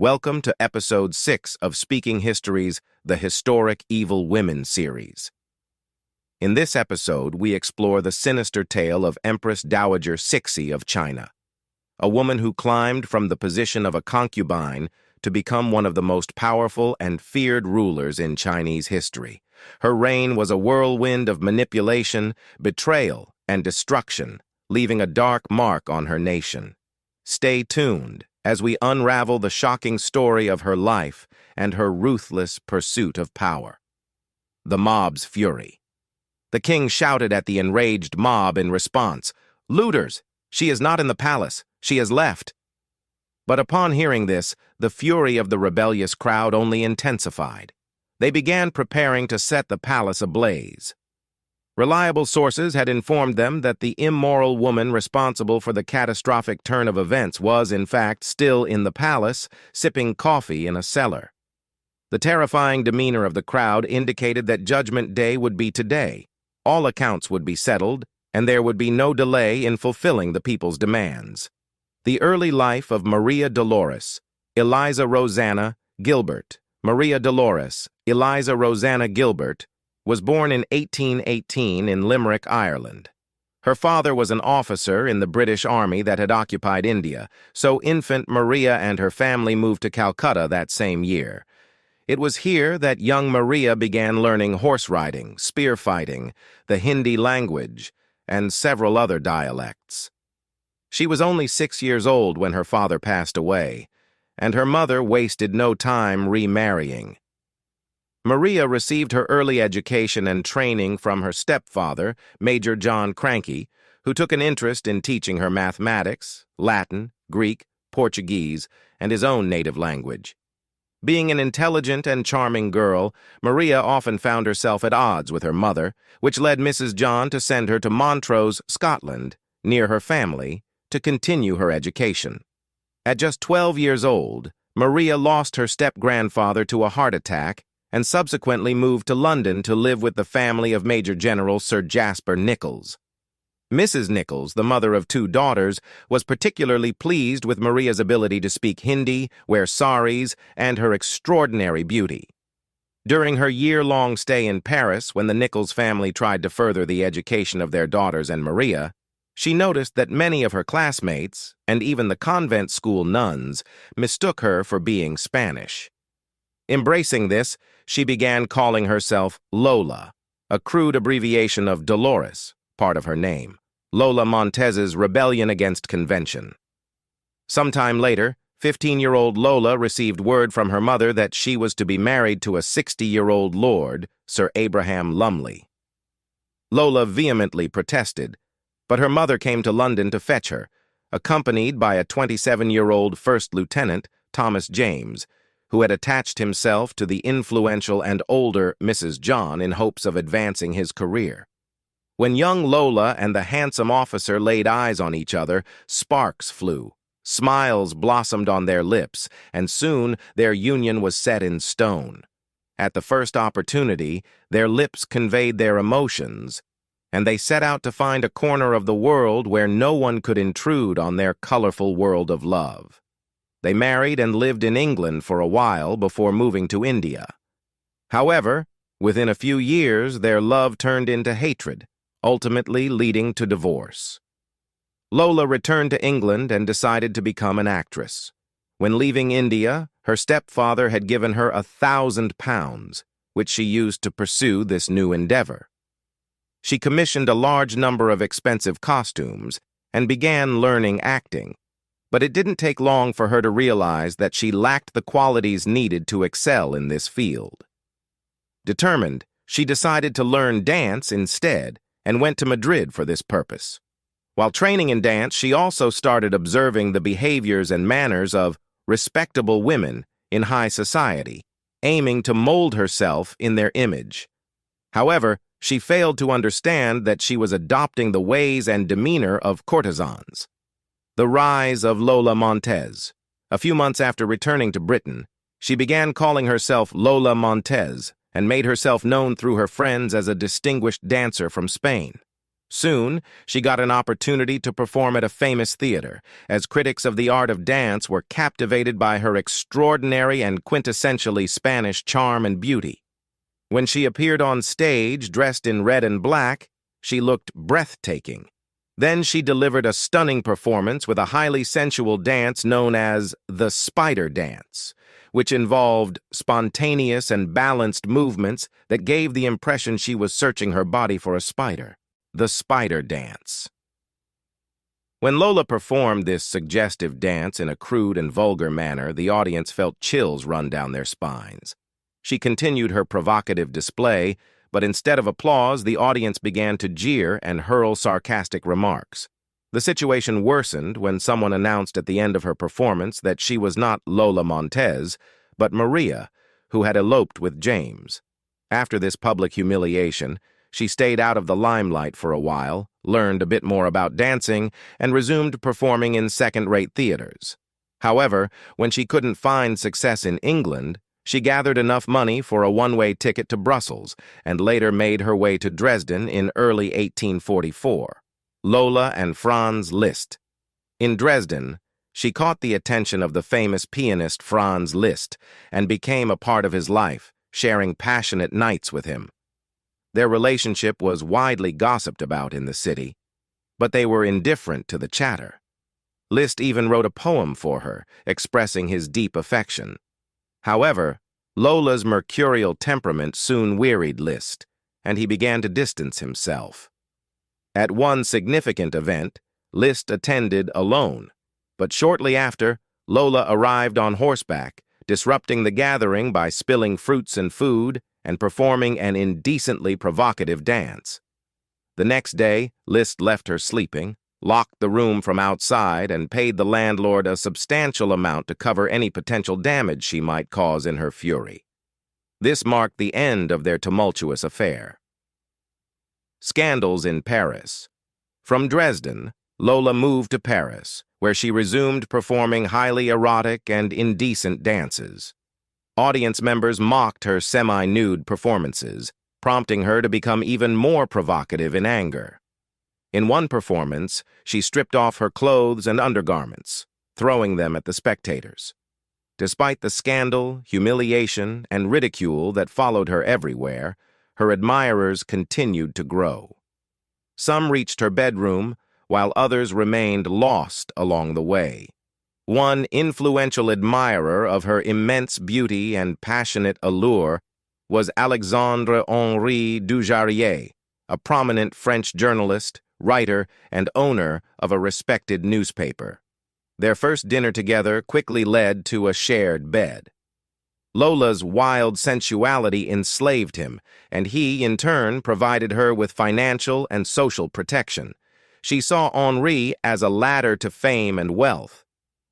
Welcome to Episode 6 of Speaking History's The Historic Evil Women series. In this episode, we explore the sinister tale of Empress Dowager Cixi of China, a woman who climbed from the position of a concubine to become one of the most powerful and feared rulers in Chinese history. Her reign was a whirlwind of manipulation, betrayal, and destruction, leaving a dark mark on her nation. Stay tuned as we unravel the shocking story of her life and her ruthless pursuit of power. The mob's fury. The king shouted at the enraged mob in response, "Looters! She is not in the palace. She has left." But upon hearing this, the fury of the rebellious crowd only intensified. They began preparing to set the palace ablaze. Reliable sources had informed them that the immoral woman responsible for the catastrophic turn of events was, in fact, still in the palace, sipping coffee in a cellar. The terrifying demeanor of the crowd indicated that Judgment Day would be today. All accounts would be settled, and there would be no delay in fulfilling the people's demands. The early life of Maria Dolores, Eliza Rosanna, Gilbert, Maria Dolores, Eliza Rosanna Gilbert, was born in 1818 in Limerick, Ireland. Her father was an officer in the British Army that had occupied India, so infant Maria and her family moved to Calcutta that same year. It was here that young Maria began learning horse riding, spear fighting, the Hindi language, and several other dialects. She was only 6 years old when her father passed away, and her mother wasted no time remarrying. Maria received her early education and training from her stepfather, Major John Cranky, who took an interest in teaching her mathematics, Latin, Greek, Portuguese, and his own native language. Being an intelligent and charming girl, Maria often found herself at odds with her mother, which led Mrs. John to send her to Montrose, Scotland, near her family, to continue her education. At just 12 years old, Maria lost her step-grandfather to a heart attack and subsequently moved to London to live with the family of Major General Sir Jasper Nichols. Mrs. Nichols, the mother of 2 daughters, was particularly pleased with Maria's ability to speak Hindi, wear saris, and her extraordinary beauty. During her year-long stay in Paris, when the Nichols family tried to further the education of their daughters and Maria, she noticed that many of her classmates, and even the convent school nuns, mistook her for being Spanish. Embracing this, she began calling herself Lola, a crude abbreviation of Dolores, part of her name, Lola Montez's rebellion against convention. Sometime later, 15-year-old Lola received word from her mother that she was to be married to a 60-year-old lord, Sir Abraham Lumley. Lola vehemently protested, but her mother came to London to fetch her, accompanied by a 27-year-old First Lieutenant, Thomas James, who had attached himself to the influential and older Mrs. John in hopes of advancing his career. When young Lola and the handsome officer laid eyes on each other, sparks flew, smiles blossomed on their lips, and soon their union was set in stone. At the first opportunity, their lips conveyed their emotions, and they set out to find a corner of the world where no one could intrude on their colorful world of love. They married and lived in England for a while before moving to India. However, within a few years, their love turned into hatred, ultimately leading to divorce. Lola returned to England and decided to become an actress. When leaving India, her stepfather had given her £1,000, which she used to pursue this new endeavor. She commissioned a large number of expensive costumes and began learning acting. But it didn't take long for her to realize that she lacked the qualities needed to excel in this field. Determined, she decided to learn dance instead and went to Madrid for this purpose. While training in dance, she also started observing the behaviors and manners of respectable women in high society, aiming to mold herself in their image. However, she failed to understand that she was adopting the ways and demeanor of courtesans. The rise of Lola Montez. A few months after returning to Britain, she began calling herself Lola Montez and made herself known through her friends as a distinguished dancer from Spain. Soon, she got an opportunity to perform at a famous theater, as critics of the art of dance were captivated by her extraordinary and quintessentially Spanish charm and beauty. When she appeared on stage dressed in red and black, she looked breathtaking. Then she delivered a stunning performance with a highly sensual dance known as the spider dance, which involved spontaneous and balanced movements that gave the impression she was searching her body for a spider. The spider dance. When Lola performed this suggestive dance in a crude and vulgar manner, the audience felt chills run down their spines. She continued her provocative display, but instead of applause, the audience began to jeer and hurl sarcastic remarks. The situation worsened when someone announced at the end of her performance that she was not Lola Montez, but Maria, who had eloped with James. After this public humiliation, she stayed out of the limelight for a while, learned a bit more about dancing, and resumed performing in second-rate theaters. However, when she couldn't find success in England, she gathered enough money for a one-way ticket to Brussels and later made her way to Dresden in early 1844. Lola and Franz Liszt. In Dresden, she caught the attention of the famous pianist Franz Liszt and became a part of his life, sharing passionate nights with him. Their relationship was widely gossiped about in the city, but they were indifferent to the chatter. Liszt even wrote a poem for her, expressing his deep affection. However, Lola's mercurial temperament soon wearied Liszt, and he began to distance himself. At one significant event, Liszt attended alone, but shortly after, Lola arrived on horseback, disrupting the gathering by spilling fruits and food and performing an indecently provocative dance. The next day, Liszt left her sleeping, locked the room from outside, and paid the landlord a substantial amount to cover any potential damage she might cause in her fury. This marked the end of their tumultuous affair. Scandals in Paris. From Dresden, Lola moved to Paris, where she resumed performing highly erotic and indecent dances. Audience members mocked her semi-nude performances, prompting her to become even more provocative in anger. In one performance, she stripped off her clothes and undergarments, throwing them at the spectators. Despite the scandal, humiliation, and ridicule that followed her everywhere, her admirers continued to grow. Some reached her bedroom, while others remained lost along the way. One influential admirer of her immense beauty and passionate allure was Alexandre-Henri Dujarier, a prominent French journalist, writer, and owner of a respected newspaper. Their first dinner together quickly led to a shared bed. Lola's wild sensuality enslaved him, and he, in turn, provided her with financial and social protection. She saw Henri as a ladder to fame and wealth.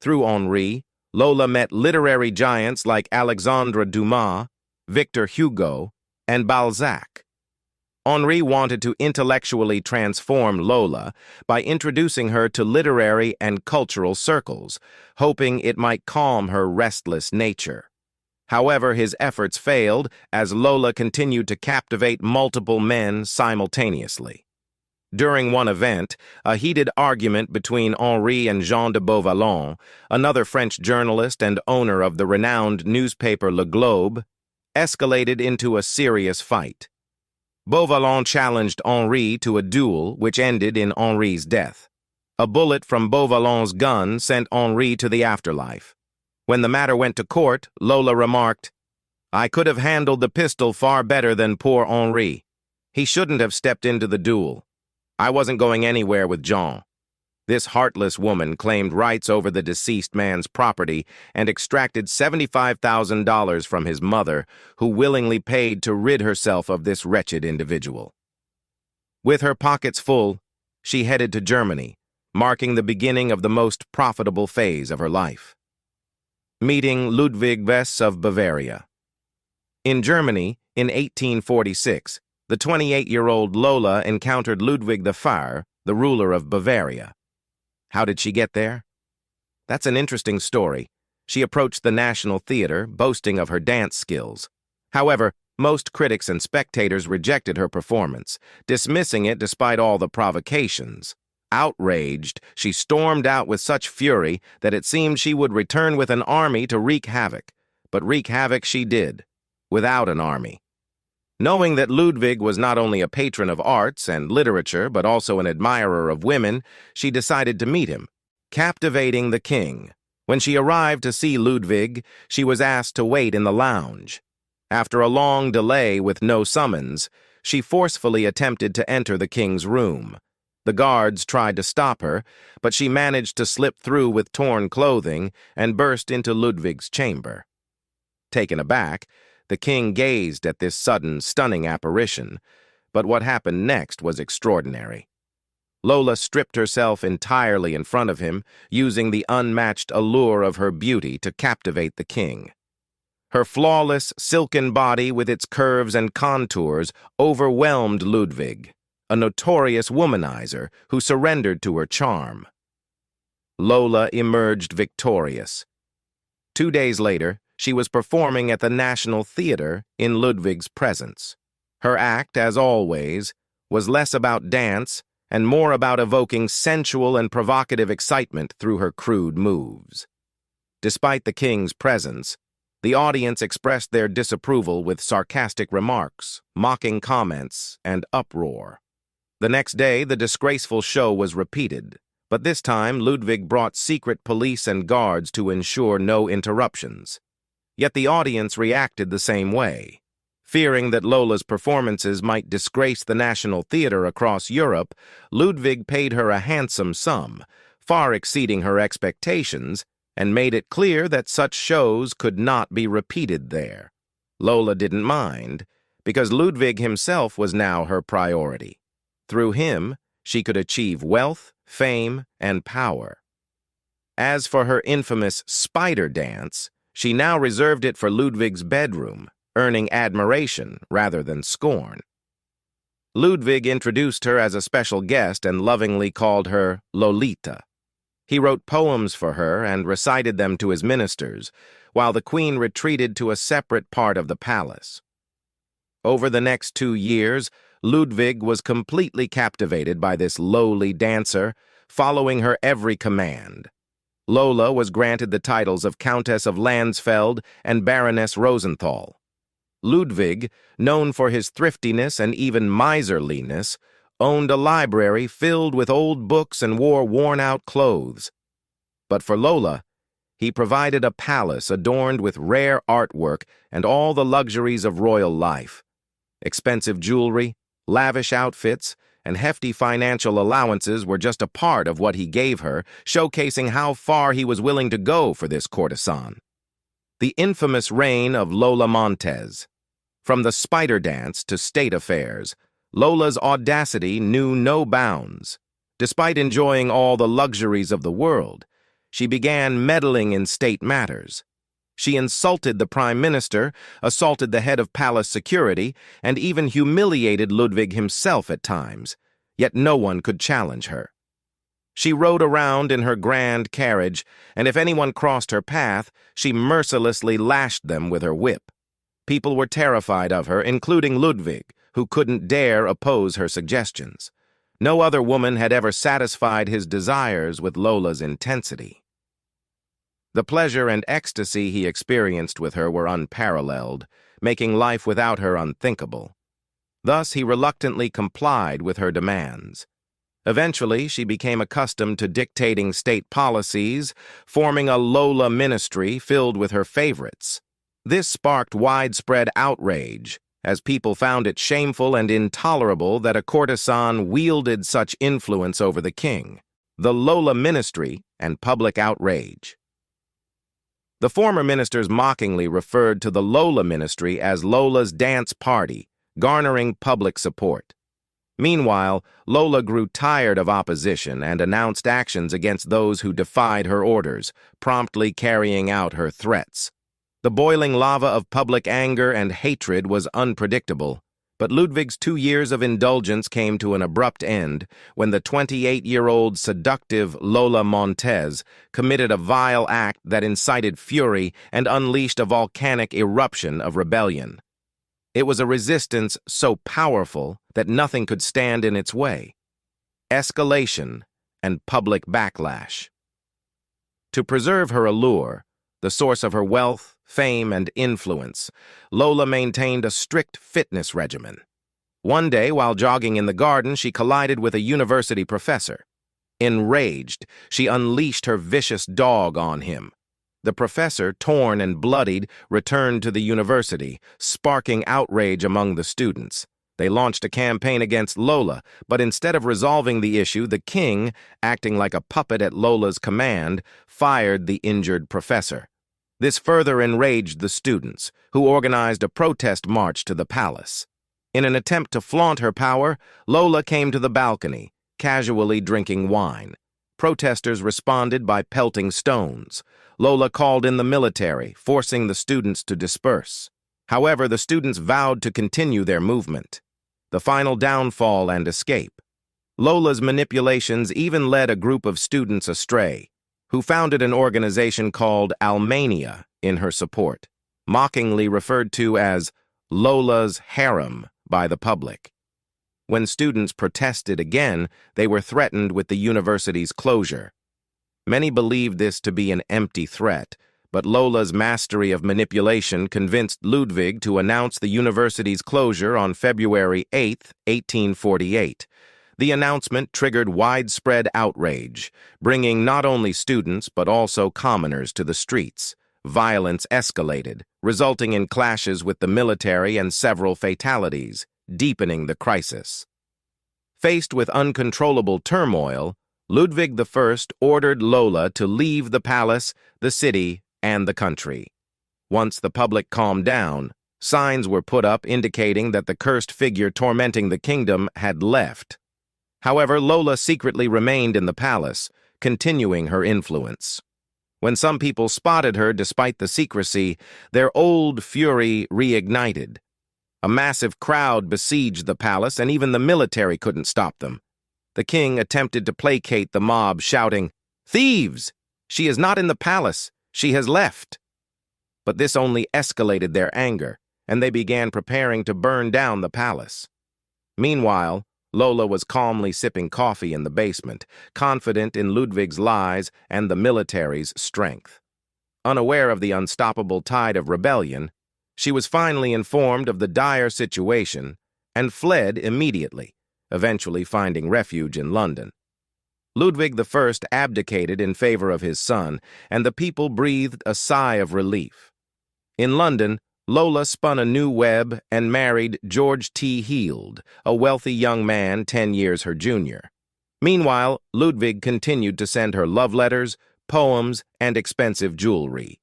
Through Henri, Lola met literary giants like Alexandre Dumas, Victor Hugo, and Balzac. Henri wanted to intellectually transform Lola by introducing her to literary and cultural circles, hoping it might calm her restless nature. However, his efforts failed as Lola continued to captivate multiple men simultaneously. During one event, a heated argument between Henri and Jean de Beauvalon, another French journalist and owner of the renowned newspaper Le Globe, escalated into a serious fight. Beauvalon challenged Henri to a duel which ended in Henri's death. A bullet from Beauvalon's gun sent Henri to the afterlife. When the matter went to court, Lola remarked, "I could have handled the pistol far better than poor Henri. He shouldn't have stepped into the duel. I wasn't going anywhere with Jean." This heartless woman claimed rights over the deceased man's property and extracted $75,000 from his mother, who willingly paid to rid herself of this wretched individual. With her pockets full, she headed to Germany, marking the beginning of the most profitable phase of her life. Meeting Ludwig of Bavaria. In Germany, in 1846, the 28-year-old Lola encountered Ludwig the ruler of Bavaria. How did she get there? That's an interesting story. She approached the National Theater, boasting of her dance skills. However, Most critics and spectators rejected her performance, dismissing it despite all the provocations. Outraged, she stormed out with such fury that it seemed she would return with an army to wreak havoc. But wreak havoc she did, without an army. Knowing that Ludwig was not only a patron of arts and literature but also an admirer of women, she decided to meet him, captivating the king. When she arrived to see Ludwig, she was asked to wait in the lounge. After a long delay with no summons, she forcefully attempted to enter the king's room. The guards tried to stop her, but she managed to slip through with torn clothing and burst into Ludwig's chamber. Taken aback, the king gazed at this sudden, stunning apparition, but what happened next was extraordinary. Lola stripped herself entirely in front of him, using the unmatched allure of her beauty to captivate the king. Her flawless, silken body with its curves and contours overwhelmed Ludwig, a notorious womanizer who surrendered to her charm. Lola emerged victorious. 2 days later, she was performing at the National Theater in Ludwig's presence. Her act, as always, was less about dance and more about evoking sensual and provocative excitement through her crude moves. Despite the king's presence, the audience expressed their disapproval with sarcastic remarks, mocking comments, and uproar. The next day, the disgraceful show was repeated, but this time Ludwig brought secret police and guards to ensure no interruptions. Yet the audience reacted the same way. Fearing that Lola's performances might disgrace the National Theater across Europe, Ludwig paid her a handsome sum, far exceeding her expectations, and made it clear that such shows could not be repeated there. Lola didn't mind, because Ludwig himself was now her priority. Through him, she could achieve wealth, fame, and power. As for her infamous spider dance, she now reserved it for Ludwig's bedroom, earning admiration rather than scorn. Ludwig introduced her as a special guest and lovingly called her Lolita. He wrote poems for her and recited them to his ministers, while the queen retreated to a separate part of the palace. Over the next 2 years, Ludwig was completely captivated by this lowly dancer, following her every command. Lola was granted the titles of Countess of Landsfeld and Baroness Rosenthal. Ludwig, known for his thriftiness and even miserliness, owned a library filled with old books and wore worn-out clothes. But for Lola, he provided a palace adorned with rare artwork and all the luxuries of royal life. Expensive jewelry, lavish outfits, and hefty financial allowances were just a part of what he gave her, showcasing how far he was willing to go for this courtesan. The infamous reign of Lola Montez. From the spider dance to state affairs, Lola's audacity knew no bounds. Despite enjoying all the luxuries of the world, she began meddling in state matters. She insulted the prime minister, assaulted the head of palace security, and even humiliated Ludwig himself at times, yet no one could challenge her. She rode around in her grand carriage, and if anyone crossed her path, she mercilessly lashed them with her whip. People were terrified of her, including Ludwig, who couldn't dare oppose her suggestions. No other woman had ever satisfied his desires with Lola's intensity. The pleasure and ecstasy he experienced with her were unparalleled, making life without her unthinkable. Thus, he reluctantly complied with her demands. Eventually, she became accustomed to dictating state policies, forming a Lola ministry filled with her favorites. This sparked widespread outrage, as people found it shameful and intolerable that a courtesan wielded such influence over the king. The Lola ministry and public outrage. The former ministers mockingly referred to the Lola ministry as Lola's dance party, garnering public support. Meanwhile, Lola grew tired of opposition and announced actions against those who defied her orders, promptly carrying out her threats. The boiling lava of public anger and hatred was unpredictable, but Ludwig's 2 years of indulgence came to an abrupt end when the 28-year-old seductive Lola Montez committed a vile act that incited fury and unleashed a volcanic eruption of rebellion. It was a resistance so powerful that nothing could stand in its way. Escalation and public backlash. To preserve her allure, the source of her wealth, fame, and influence, Lola maintained a strict fitness regimen. One day, while jogging in the garden, she collided with a university professor. Enraged, she unleashed her vicious dog on him. The professor, torn and bloodied, returned to the university, sparking outrage among the students. They launched a campaign against Lola, but instead of resolving the issue, the king, acting like a puppet at Lola's command, fired the injured professor. This further enraged the students, who organized a protest march to the palace. In an attempt to flaunt her power, Lola came to the balcony, casually drinking wine. Protesters responded by pelting stones. Lola called in the military, forcing the students to disperse. However, the students vowed to continue their movement. The final downfall and escape. Lola's manipulations even led a group of students astray, who founded an organization called Almania in her support, mockingly referred to as Lola's harem by the public. When students protested again, they were threatened with the university's closure. Many believed this to be an empty threat, but Lola's mastery of manipulation convinced Ludwig to announce the university's closure on February 8, 1848. The announcement triggered widespread outrage, bringing not only students but also commoners to the streets. Violence escalated, resulting in clashes with the military and several fatalities, deepening the crisis. Faced with uncontrollable turmoil, Ludwig I ordered Lola to leave the palace, the city, and the country. Once the public calmed down, signs were put up indicating that the cursed figure tormenting the kingdom had left. However, Lola secretly remained in the palace, continuing her influence. When some people spotted her despite the secrecy, their old fury reignited. A massive crowd besieged the palace, and even the military couldn't stop them. The king attempted to placate the mob, shouting, "Thieves! She is not in the palace. She has left." But this only escalated their anger, and they began preparing to burn down the palace. Meanwhile, Lola was calmly sipping coffee in the basement, confident in Ludwig's lies and the military's strength. Unaware of the unstoppable tide of rebellion, she was finally informed of the dire situation and fled immediately, eventually finding refuge in London. Ludwig I abdicated in favor of his son, and the people breathed a sigh of relief. In London, Lola spun a new web and married George T. Heald, a wealthy young man 10 years her junior. Meanwhile, Ludwig continued to send her love letters, poems, and expensive jewelry.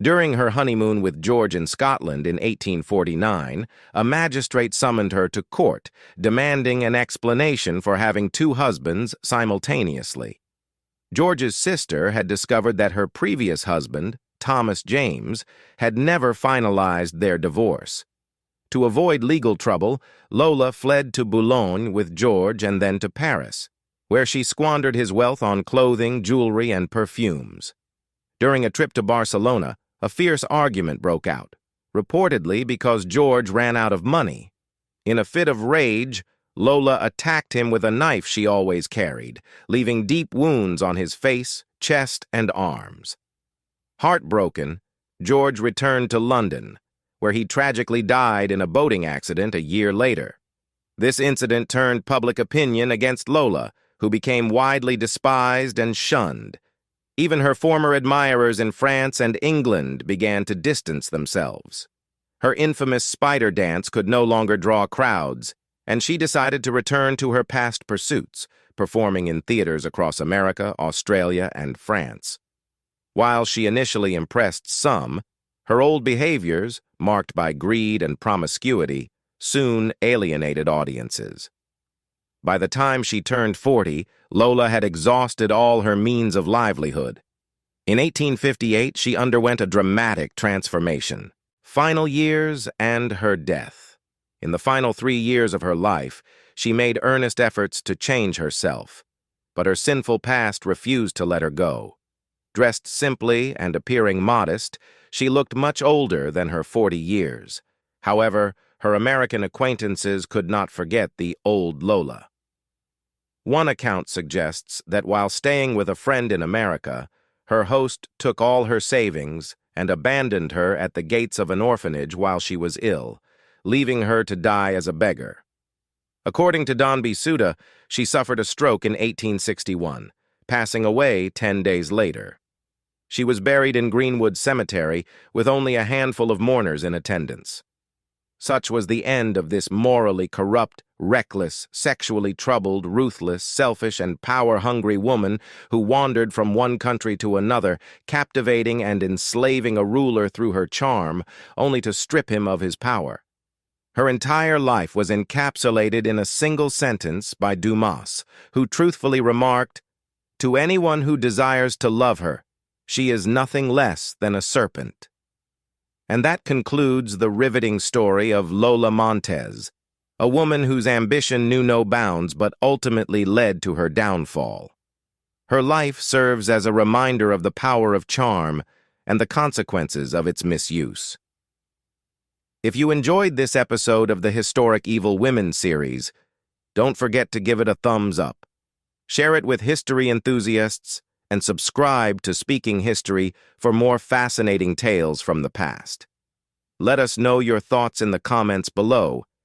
During her honeymoon with George in Scotland in 1849, a magistrate summoned her to court, demanding an explanation for having two husbands simultaneously. George's sister had discovered that her previous husband, Thomas James, had never finalized their divorce. To avoid legal trouble, Lola fled to Boulogne with George and then to Paris, where she squandered his wealth on clothing, jewelry, and perfumes. During a trip to Barcelona, a fierce argument broke out, reportedly because George ran out of money. In a fit of rage, Lola attacked him with a knife she always carried, leaving deep wounds on his face, chest, and arms. Heartbroken, George returned to London, where he tragically died in a boating accident a year later. This incident turned public opinion against Lola, who became widely despised and shunned. Even her former admirers in France and England began to distance themselves. Her infamous spider dance could no longer draw crowds, and she decided to return to her past pursuits, performing in theaters across America, Australia, and France. While she initially impressed some, her old behaviors, marked by greed and promiscuity, soon alienated audiences. By the time she turned 40, Lola had exhausted all her means of livelihood. In 1858, she underwent a dramatic transformation, final years and her death. In the final 3 years of her life, she made earnest efforts to change herself, but her sinful past refused to let her go. Dressed simply and appearing modest, she looked much older than her 40 years. However, her American acquaintances could not forget the old Lola. One account suggests that while staying with a friend in America, her host took all her savings and abandoned her at the gates of an orphanage while she was ill, leaving her to die as a beggar. According to Don Bisuda, she suffered a stroke in 1861, passing away 10 days later. She was buried in Greenwood Cemetery with only a handful of mourners in attendance. Such was the end of this morally corrupt, reckless, sexually troubled, ruthless, selfish, and power-hungry woman who wandered from one country to another, captivating and enslaving a ruler through her charm, only to strip him of his power. Her entire life was encapsulated in a single sentence by Dumas, who truthfully remarked, "To anyone who desires to love her, she is nothing less than a serpent." And that concludes the riveting story of Lola Montez, a woman whose ambition knew no bounds but ultimately led to her downfall. Her life serves as a reminder of the power of charm and the consequences of its misuse. If you enjoyed this episode of the Historic Evil Women series, don't forget to give it a thumbs up. Share it with history enthusiasts and subscribe to Speaking History for more fascinating tales from the past. Let us know your thoughts in the comments below,